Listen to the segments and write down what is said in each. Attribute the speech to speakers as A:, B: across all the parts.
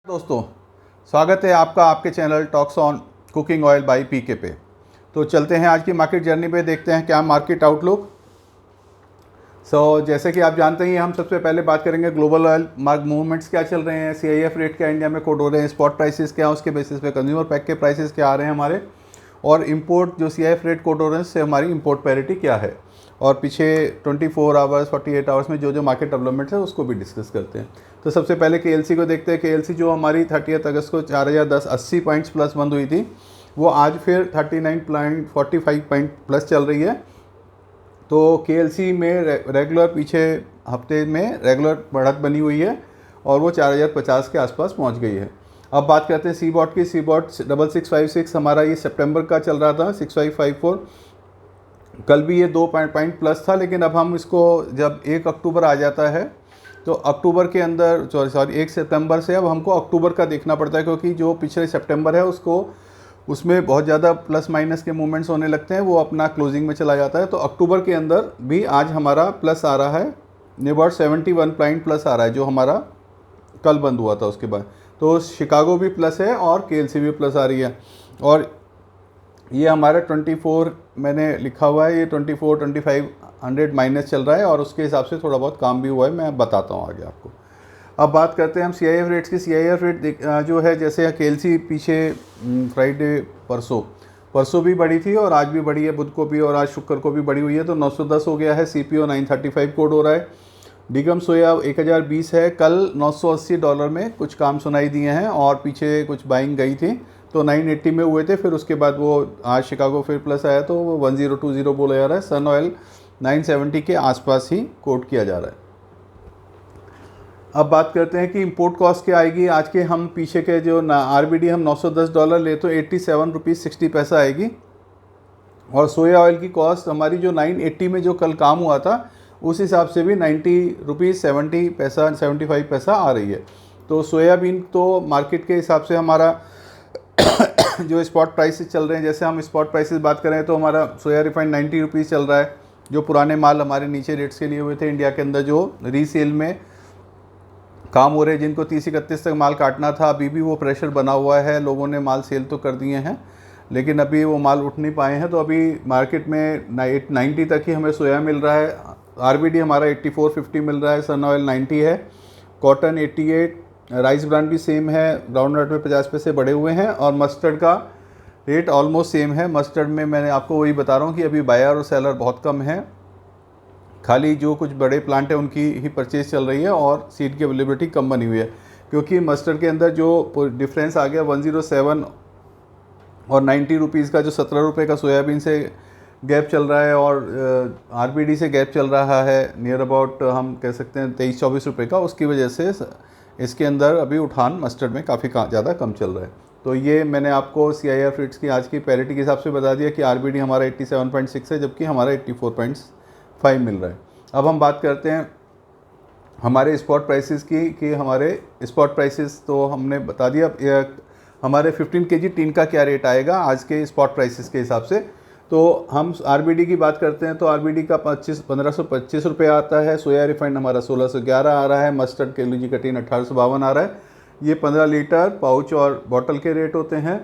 A: दोस्तों, स्वागत है आपका आपके channel talks on cooking oil by PK पे। तो चलते हैं आज की मार्केट जर्नी पे, देखते हैं क्या मार्केट आउटलुक। जैसे कि आप जानते हैं, हम सबसे पहले बात करेंगे ग्लोबल ऑयल मार्क मूवमेंट्स क्या चल रहे हैं, सीआईएफ रेट क्या इंडिया में कोट हो रहे हैं, स्पॉट प्राइसेस क्या, उसके बेसिस पे कंज्यूमर पैक के प्राइसेस क्या आ रहे हैं हमारे, और इंपोर्ट जो सीआईएफ रेट कोट हो रहे हैं उससे हमारी इंपोर्ट पैरिटी क्या है, और पीछे 24 आवर्स 48 आवर्स में जो मार्केट डेवलपमेंट है उसको भी डिस्कस करते हैं। तो सबसे पहले केएलसी को देखते हैं। केएलसी जो हमारी 30 अगस्त को 4010 80 पॉइंट्स प्लस बंद हुई थी, वो आज फिर 39.45 पॉइंट प्लस चल रही है। तो केएलसी में रेगुलर पीछे हफ्ते में रेगुलर बढ़त बनी हुई है और वो 4050 के आसपास पहुंच गई है। अब बात करते हैं सीबॉट की। सीबॉट 6656 हमारा ये सितंबर का चल रहा था, 6554। कल भी ये 2 पॉइंट प्लस था, लेकिन अब हम इसको जब 1 अक्टूबर आ जाता है तो अक्टूबर के अंदर 1 सितंबर से अब हमको अक्टूबर का देखना पड़ता है, क्योंकि जो पिछले सितंबर है उसमें बहुत ज़्यादा प्लस माइनस के मूवमेंट्स होने लगते हैं, वो अपना क्लोजिंग में चला जाता है। तो अक्टूबर के अंदर भी आज हमारा प्लस आ रहा है, नियरअबाउट 71 पॉइंट प्लस आ रहा है जो हमारा कल बंद हुआ था उसके बाद। तो शिकागो भी प्लस है और केएलसी भी प्लस आ रही है। और ये हमारा 24 मैंने लिखा हुआ है, ये 24-2500 माइनस चल रहा है और उसके हिसाब से थोड़ा बहुत काम भी हुआ है, मैं बताता हूँ आगे आपको। अब बात करते हैं हम सीआईएफ रेट्स की। सीआईएफ रेट जो है, जैसे केएलसी पीछे फ्राइडे परसों भी बढ़ी थी और आज भी बढ़ी है, बुध को भी और आज शुक्र को भी बढ़ी हुई है, तो 910 हो गया है। सीपीओ 935 कोड हो रहा है। डिगम सोया 1020 है। कल $980 में कुछ काम सुनाई दिए हैं और पीछे कुछ बाइंग गई थी, तो 980 में हुए थे, फिर उसके बाद वो आज शिकागो फिर प्लस आया तो वो 1020 बोला जा रहा है। सन ऑयल 970 के आसपास ही कोट किया जा रहा है। अब बात करते हैं कि इंपोर्ट कॉस्ट क्या आएगी। आज के हम पीछे के जो आरबीडी हम $910 ले तो 87 रुपीज़ 60 पैसा आएगी, और सोया ऑयल की कॉस्ट हमारी जो 980 में जो कल काम हुआ था उस हिसाब से भी 90 रुपीज़ 70 पैसा 75 पैसा आ रही है। तो सोयाबीन तो मार्केट के हिसाब से हमारा जो स्पॉट प्राइसेस चल रहे हैं, जैसे हम स्पॉट प्राइसेस बात करें तो हमारा सोया रिफाइंड 90 रुपीज़ चल रहा है। जो पुराने माल हमारे नीचे रेट्स के लिए हुए थे इंडिया के अंदर, जो रीसेल में काम हो रहे हैं, जिनको 30-31 तक माल काटना था, अभी भी वो प्रेशर बना हुआ है। लोगों ने माल सेल तो कर दिए हैं, लेकिन अभी वो माल उठ नहीं पाए हैं, तो अभी मार्केट में 90 तक ही हमें सोया मिल रहा है। आरबीडी हमारा 84.50 मिल रहा है। सन ऑयल 90 है। कॉटन 88। राइस ब्रांड भी सेम है, ग्राउंड नट में 50 पैसे बढ़े हुए हैं, और मस्टर्ड का रेट ऑलमोस्ट सेम है। मस्टर्ड में मैंने आपको वही बता रहा हूँ कि अभी बायर और सेलर बहुत कम है, खाली जो कुछ बड़े प्लांट है उनकी ही परचेज चल रही है और सीड की अवेलेबिलिटी कम बनी हुई है, क्योंकि मस्टर्ड के अंदर जो डिफरेंस आ गया 107 और 90 रुपीज़ का, जो 17 रुपये का सोयाबीन से गैप चल रहा है और आरबीडी से गैप चल रहा है नियर अबाउट, हम कह सकते हैं 23-24 रुपये का, उसकी वजह से इसके अंदर अभी उठान मस्टर्ड में काफ़ी ज़्यादा कम चल रहा है। तो ये मैंने आपको सीआईएफ रेट्स की आज की पैरिटी के हिसाब से बता दिया कि आरबीडी हमारा 87.6 है, जबकि हमारा 84.5 मिल रहा है। अब हम बात करते हैं हमारे स्पॉट प्राइसेस की, कि हमारे स्पॉट प्राइसेस तो हमने बता दिया। हमारे 15 केजी टीन का क्या रेट आएगा आज के स्पॉट प्राइसेस के हिसाब से। तो हम आरबीडी की बात करते हैं तो आरबीडी का 1525 रुपये आता है। सोया रिफाइंड हमारा 1611 आ रहा है। मस्टर्ड केलूजी का टीन 1852 आ रहा है। ये 15 लीटर पाउच और बॉटल के रेट होते हैं।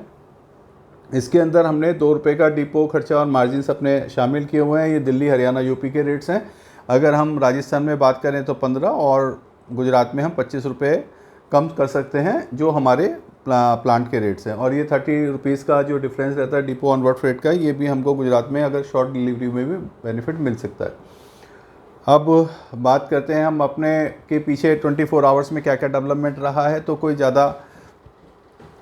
A: इसके अंदर हमने 2 रुपये का डिपो खर्चा और मार्जिन्स अपने शामिल किए हुए हैं। ये दिल्ली, हरियाणा, यूपी के रेट्स हैं। अगर हम राजस्थान में बात करें तो 15, और गुजरात में हम 25 रुपये कम कर सकते हैं, जो हमारे प्लांट के रेट्स हैं। और ये 30 रुपीज़ का जो डिफरेंस रहता है डिपो ऑन वर्ड फ्रेट का, ये भी हमको गुजरात में अगर शॉर्ट डिलीवरी में भी बेनिफिट मिल सकता है। अब बात करते हैं हम अपने के पीछे 24 आवर्स में क्या क्या डेवलपमेंट रहा है। तो कोई ज़्यादा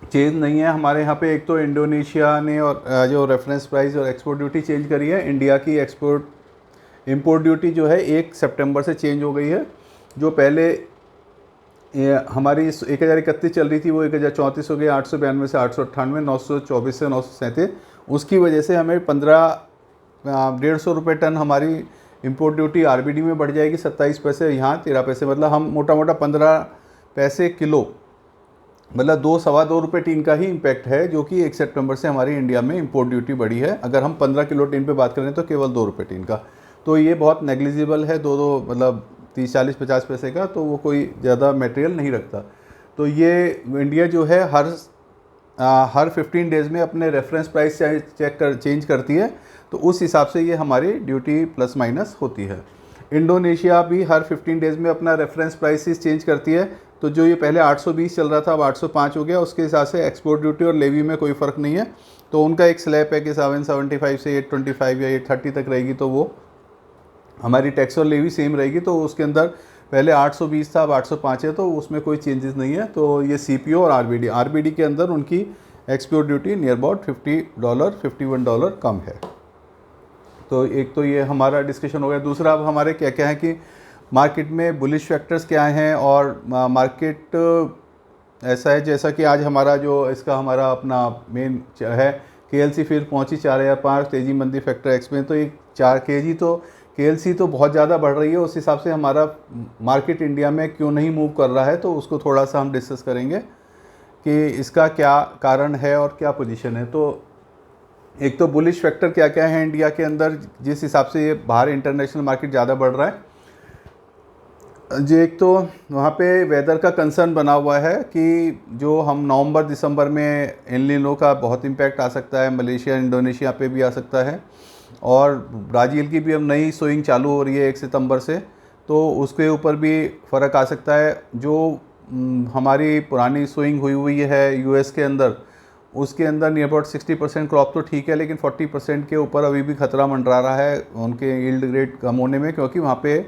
A: चेंज नहीं है हमारे यहाँ पे। एक तो इंडोनेशिया ने और जो रेफरेंस प्राइस और एक्सपोर्ट ड्यूटी चेंज करी है। इंडिया की इंपोर्ट ड्यूटी जो है 1 सितंबर से चेंज हो गई है। जो पहले हमारी 1031 चल रही थी, वो 1034 हो गई, 892 से 898, 924 से 937। उसकी वजह से हमें 1,500 रुपये टन हमारी इंपोर्ट ड्यूटी आरबीडी में बढ़ जाएगी। 27 पैसे यहाँ, 13 पैसे, मतलब हम मोटा मोटा 15 पैसे किलो, मतलब 2-2.25 रुपये टीन का ही इम्पैक्ट है, जो कि 1 सितंबर से हमारी इंडिया में इंपोर्ट ड्यूटी बढ़ी है। अगर हम 15 किलो टीन पे बात करें तो केवल 2 रुपये टीन का, तो ये बहुत नेग्लिजिबल है। दो मतलब 30-40-50 पैसे का, तो वो कोई ज़्यादा मटेरियल नहीं रखता। तो ये इंडिया जो है हर 15 डेज़ में अपने रेफरेंस प्राइस चेंज करती है, तो उस हिसाब से ये हमारी ड्यूटी प्लस माइनस होती है। इंडोनेशिया भी हर 15 डेज़ में अपना रेफरेंस प्राइसेस चेंज करती है, तो जो ये पहले 820 चल रहा था अब 805 हो गया, उसके हिसाब से एक्सपोर्ट ड्यूटी और लेवी में कोई फ़र्क नहीं है। तो उनका एक स्लैब है कि 775 से 825 या 830 तक रहेगी, तो वो हमारी टैक्स और लेवी सेम रहेगी। तो उसके अंदर पहले 820 था अब 805 है, तो उसमें कोई चेंजेस नहीं है। तो ये CPO और RBD के अंदर उनकी एक्सपोर्ट ड्यूटी नियर अबाउट $50 $51 कम है। तो एक तो ये हमारा डिस्कशन हो गया। दूसरा अब हमारे क्या क्या है कि मार्केट में बुलिश फैक्टर्स क्या हैं, और मार्केट ऐसा है जैसा कि आज हमारा जो इसका हमारा अपना मेन है KLC फिर पहुंची 4005, तेजी मंदी फैक्टर एक्स में। तो एक 4 KLC तो बहुत ज़्यादा बढ़ रही है, उस हिसाब से हमारा मार्केट इंडिया में क्यों नहीं मूव कर रहा है, तो उसको थोड़ा सा हम डिस्कस करेंगे कि इसका क्या कारण है और क्या पोजीशन है। तो एक तो बुलिश फैक्टर क्या क्या है इंडिया के अंदर, जिस हिसाब से ये बाहर इंटरनेशनल मार्केट ज़्यादा बढ़ रहा है। जो एक तो वहाँ पे वेदर का कंसर्न बना हुआ है कि जो हम नवंबर दिसंबर में एल नीनो का बहुत इम्पैक्ट आ सकता है, मलेशिया इंडोनेशिया पे भी आ सकता है, और ब्राज़ील की भी अब नई सोइंग चालू हो रही है 1 सितंबर से, तो उसके ऊपर भी फ़र्क आ सकता है। जो हमारी पुरानी सोइंग हुई है US के अंदर, उसके अंदर नियर अबाउट 60% क्रॉप तो ठीक है, लेकिन 40% के ऊपर अभी भी खतरा मंडरा रहा है उनके यील्ड रेट कम होने में, क्योंकि वहाँ पे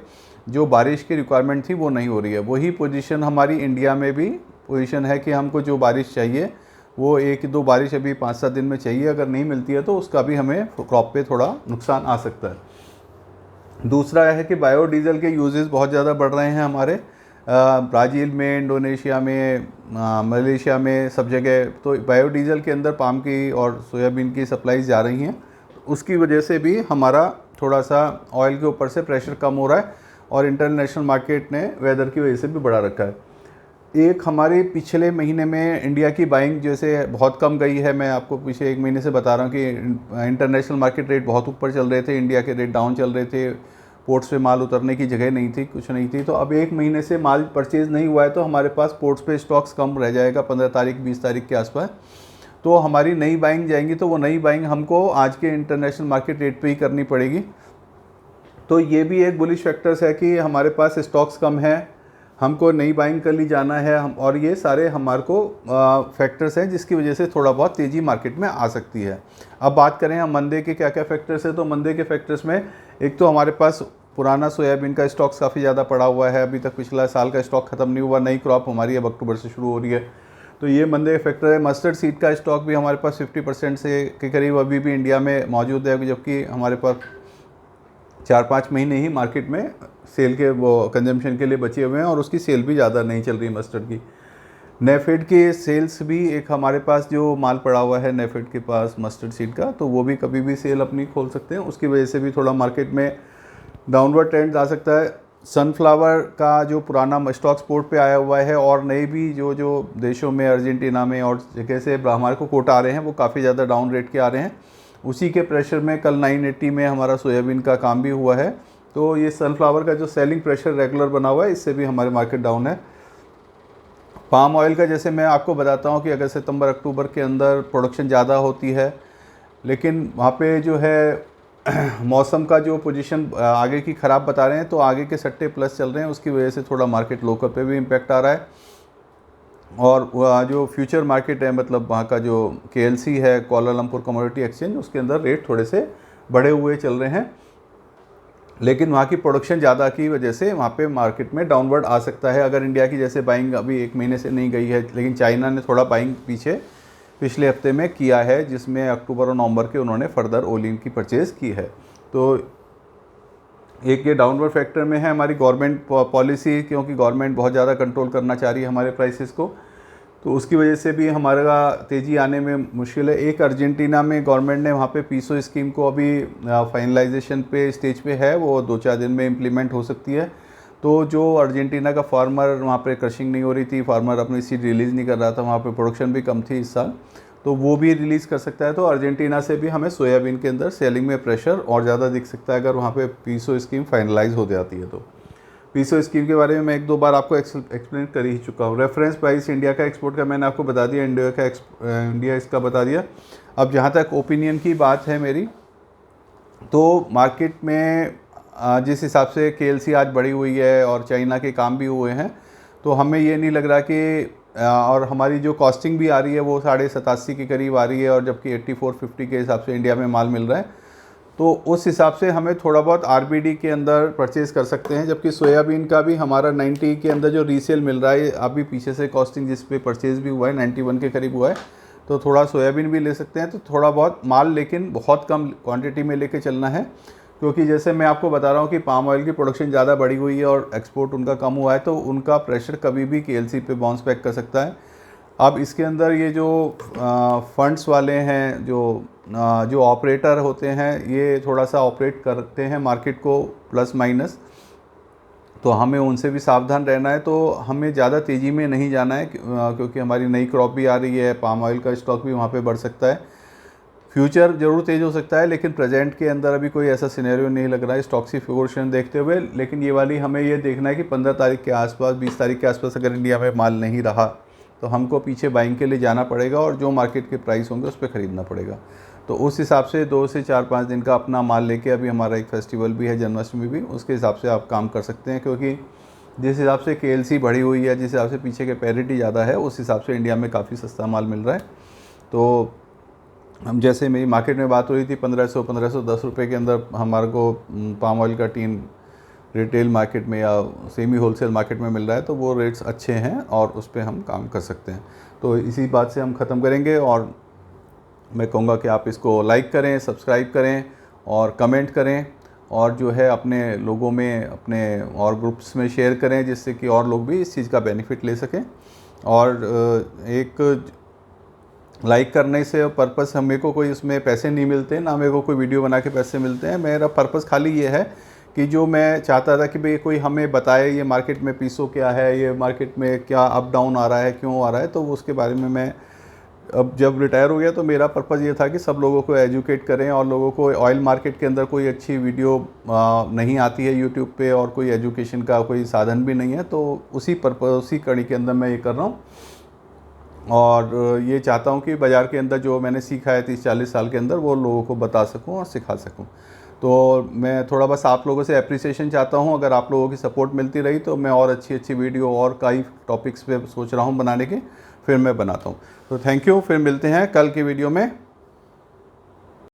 A: जो बारिश की रिक्वायरमेंट थी वो नहीं हो रही है। वही पोजीशन हमारी इंडिया में भी पोजीशन है कि हमको जो बारिश चाहिए वो 1-2 बारिश अभी 5-7 दिन में चाहिए, अगर नहीं मिलती है तो उसका भी हमें क्रॉप पे थोड़ा नुकसान आ सकता है। दूसरा है कि बायोडीज़ल के यूजेस बहुत ज़्यादा बढ़ रहे हैं हमारे ब्राज़ील में, इंडोनेशिया में, मलेशिया में, सब जगह। तो बायोडीज़ल के अंदर पाम की और सोयाबीन की सप्लाईज जा रही हैं, उसकी वजह से भी हमारा थोड़ा सा ऑयल के ऊपर से प्रेशर कम हो रहा है, और इंटरनेशनल मार्केट ने वेदर की वजह से भी बढ़ा रखा है। एक हमारे पिछले महीने में इंडिया की बाइंग जैसे बहुत कम गई है, मैं आपको पिछले 1 महीने से बता रहा हूँ कि इंटरनेशनल मार्केट रेट बहुत ऊपर चल रहे थे, इंडिया के रेट डाउन चल रहे थे, पोर्ट्स पे माल उतरने की जगह नहीं थी, कुछ नहीं थी। तो अब 1 महीने से माल परचेज़ नहीं हुआ है, तो हमारे पास पोर्ट्स पे स्टॉक्स कम रह जाएगा 15 तारीख 20 तारीख के आसपास। तो हमारी नई बाइंग जाएंगी, तो वो नई बाइंग हमको आज के इंटरनेशनल मार्केट रेट पे ही करनी पड़ेगी। तो ये भी एक बुलिश फैक्टर्स है कि हमारे पास स्टॉक्स कम है, हमको नई बाइंग कर ली जाना है हम, और ये सारे हमारे को फैक्टर्स हैं जिसकी वजह से थोड़ा बहुत तेज़ी मार्केट में आ सकती है। अब बात करें हम मंदे के क्या क्या फैक्टर्स हैं, तो मंदे के फैक्टर्स में एक तो हमारे पास पुराना सोयाबीन का स्टॉक्स काफ़ी ज़्यादा पड़ा हुआ है, अभी तक पिछला साल का स्टॉक ख़त्म नहीं हुआ, नई क्रॉप हमारी अब अक्टूबर से शुरू हो रही है, तो ये मंदे फैक्टर है। मस्टर्ड सीड का स्टॉक भी हमारे पास 50% से के करीब अभी भी इंडिया में मौजूद है, जबकि हमारे पास 4-5 महीने ही मार्केट में सेल के वो कंजम्पशन के लिए बचे हुए हैं, और उसकी सेल भी ज़्यादा नहीं चल रही मस्टर्ड की। नेफेड के सेल्स भी एक हमारे पास जो माल पड़ा हुआ है नेफेड के पास मस्टर्ड सीड का, तो वो भी कभी भी सेल अपनी खोल सकते हैं, उसकी वजह से भी थोड़ा मार्केट में डाउनवर्ड ट्रेंड आ सकता है। सनफ्लावर का जो पुराना स्टॉक स्पोर्ट पे आया हुआ है, और नए भी जो देशों में अर्जेंटीना में और जगह से हमारे को कोटा आ रहे हैं, वो काफ़ी ज़्यादा डाउन रेट के आ रहे हैं। उसी के प्रेशर में कल 980 में हमारा सोयाबीन का काम भी हुआ है। तो ये सनफ्लावर का जो सेलिंग प्रेशर रेगुलर बना हुआ है, इससे भी हमारे मार्केट डाउन है। पाम ऑयल का जैसे मैं आपको बताता हूँ कि अगर सितंबर अक्टूबर के अंदर प्रोडक्शन ज़्यादा होती है, लेकिन वहाँ पे जो है मौसम का जो पोजीशन आगे की ख़राब बता रहे हैं, तो आगे के सट्टे प्लस चल रहे हैं, उसकी वजह से थोड़ा मार्केट लोकल पे भी इम्पैक्ट आ रहा है। और जो फ्यूचर मार्केट है, मतलब वहाँ का जो KLC है, कोलालमपुर कमोडिटी एक्सचेंज, उसके अंदर रेट थोड़े से बढ़े हुए चल रहे हैं, लेकिन वहाँ की प्रोडक्शन ज़्यादा की वजह से वहाँ पे मार्केट में डाउनवर्ड आ सकता है। अगर इंडिया की जैसे बाइंग अभी 1 महीने से नहीं गई है, लेकिन चाइना ने थोड़ा बाइंग पिछले हफ्ते में किया है, जिसमें अक्टूबर और नवंबर के उन्होंने फर्दर ओलिन की परचेज़ की है। तो एक ये डाउनवर्ड फैक्टर में है हमारी गवर्नमेंट पॉलिसी, क्योंकि गवर्नमेंट बहुत ज़्यादा कंट्रोल करना चाह रही है हमारे प्राइसेस को, तो उसकी वजह से भी हमारा तेज़ी आने में मुश्किल है। एक अर्जेंटीना में गवर्नमेंट ने वहाँ पे पीसो स्कीम को अभी फाइनलाइजेशन पे स्टेज पे है, वो 2-4 दिन में इम्प्लीमेंट हो सकती है। तो जो अर्जेंटीना का फार्मर, वहाँ पे क्रशिंग नहीं हो रही थी, फार्मर अपनी सीड रिलीज़ नहीं कर रहा था, वहाँ पे प्रोडक्शन भी कम थी इस साल, तो वो भी रिलीज़ कर सकता है। तो अर्जेंटीना से भी हमें सोयाबीन के अंदर सेलिंग में प्रेशर और ज़्यादा दिख सकता है, अगर वहाँ पे पीसो स्कीम फाइनलाइज हो जाती है। तो पीसो स्कीम के बारे में मैं 1-2 बार आपको एक्सप्लेन कर ही चुका हूँ। रेफरेंस प्राइस इंडिया का एक्सपोर्ट का मैंने आपको बता दिया, इंडिया इसका बता दिया। अब जहाँ तक ओपिनियन की बात है मेरी, तो मार्केट में जिस हिसाब से KLC आज बढ़ी हुई है और चाइना के काम भी हुए हैं, तो हमें ये नहीं लग रहा कि और हमारी जो कॉस्टिंग भी आ रही है वो 87.5 के करीब आ रही है, और जबकि 84-50 के हिसाब से इंडिया में माल मिल रहा है, तो उस हिसाब से हमें थोड़ा बहुत RBD के अंदर परचेज़ कर सकते हैं। जबकि सोयाबीन का भी हमारा 90 के अंदर जो रीसेल मिल रहा है, अभी पीछे से कॉस्टिंग जिस पे परचेज़ भी हुआ है 91 के करीब हुआ है, तो थोड़ा सोयाबीन भी ले सकते हैं। तो थोड़ा बहुत माल, लेकिन बहुत कम क्वांटिटी में लेके चलना है, क्योंकि जैसे मैं आपको बता रहा हूँ कि पाम ऑयल की प्रोडक्शन ज़्यादा बढ़ी हुई है और एक्सपोर्ट उनका कम हुआ है, तो उनका प्रेशर कभी भी KLC पे बाउंस बैक कर सकता है। अब इसके अंदर ये जो फंड्स वाले हैं, जो ऑपरेटर होते हैं, ये थोड़ा सा ऑपरेट करते हैं मार्केट को प्लस माइनस, तो हमें उनसे भी सावधान रहना है। तो हमें ज़्यादा तेज़ी में नहीं जाना है, क्योंकि हमारी नई क्रॉप भी आ रही है, पाम ऑयल का स्टॉक भी वहाँ पे बढ़ सकता है। फ्यूचर ज़रूर तेज़ हो सकता है, लेकिन प्रेजेंट के अंदर अभी कोई ऐसा सिनेरियो नहीं लग रहा है स्टॉक की फिगरेशन देखते हुए। लेकिन ये वाली हमें ये देखना है कि 15 तारीख के आसपास, 20 तारीख के आसपास अगर इंडिया में माल नहीं रहा, तो हमको पीछे बाइंग के लिए जाना पड़ेगा, और जो मार्केट के प्राइस होंगे उस पर ख़रीदना पड़ेगा। तो उस हिसाब से 2 से 4-5 दिन का अपना माल लेके, अभी हमारा एक फेस्टिवल भी है, जन्माष्टमी भी, उसके हिसाब से आप काम कर सकते हैं। क्योंकि जिस हिसाब से KLC बढ़ी हुई है, जिस हिसाब से पीछे के पैरिटी ज़्यादा है, उस हिसाब से इंडिया में काफ़ी सस्ता माल मिल रहा है। तो हम, जैसे मेरी मार्केट में बात हो रही थी 1510 रुपये के अंदर हमारे को पाम ऑयल का टीन रिटेल मार्केट में या सेमी होलसेल मार्केट में मिल रहा है, तो वो रेट्स अच्छे हैं और उस पर हम काम कर सकते हैं। तो इसी बात से हम ख़त्म करेंगे, और मैं कहूँगा कि आप इसको लाइक करें, सब्सक्राइब करें और कमेंट करें, और जो है अपने लोगों में, अपने और ग्रुप्स में शेयर करें, जिससे कि और लोग भी इस चीज़ का बेनिफिट ले सकें। और एक लाइक करने से पर्पस, मेरे को कोई उसमें पैसे नहीं मिलते, ना मेरे को कोई वीडियो बना के पैसे मिलते हैं। मेरा पर्पस खाली ये है कि जो मैं चाहता था कि भाई कोई हमें बताए ये मार्केट में पीसो क्या है, ये मार्केट में क्या अप डाउन आ रहा है, क्यों आ रहा है, तो उसके बारे में मैं अब जब रिटायर हो गया, तो मेरा पर्पज़ ये था कि सब लोगों को एजुकेट करें, और लोगों को ऑयल मार्केट के अंदर कोई अच्छी वीडियो नहीं आती है यूट्यूब पे, और कोई एजुकेशन का कोई साधन भी नहीं है, तो उसी पर्पज़, उसी कड़ी के अंदर मैं ये कर रहा हूँ। और ये चाहता हूँ कि बाज़ार के अंदर जो मैंने सीखा है 30-40 साल के अंदर, वो लोगों को बता सकूँ और सिखा सकूँ। तो मैं थोड़ा बस आप लोगों से एप्रिसिएशन चाहता हूँ। अगर आप लोगों की सपोर्ट मिलती रही, तो मैं और अच्छी वीडियो और कई टॉपिक्स पे सोच रहा हूँ बनाने के, फिर मैं बनाता हूँ। तो थैंक यू, फिर मिलते हैं कल की वीडियो में।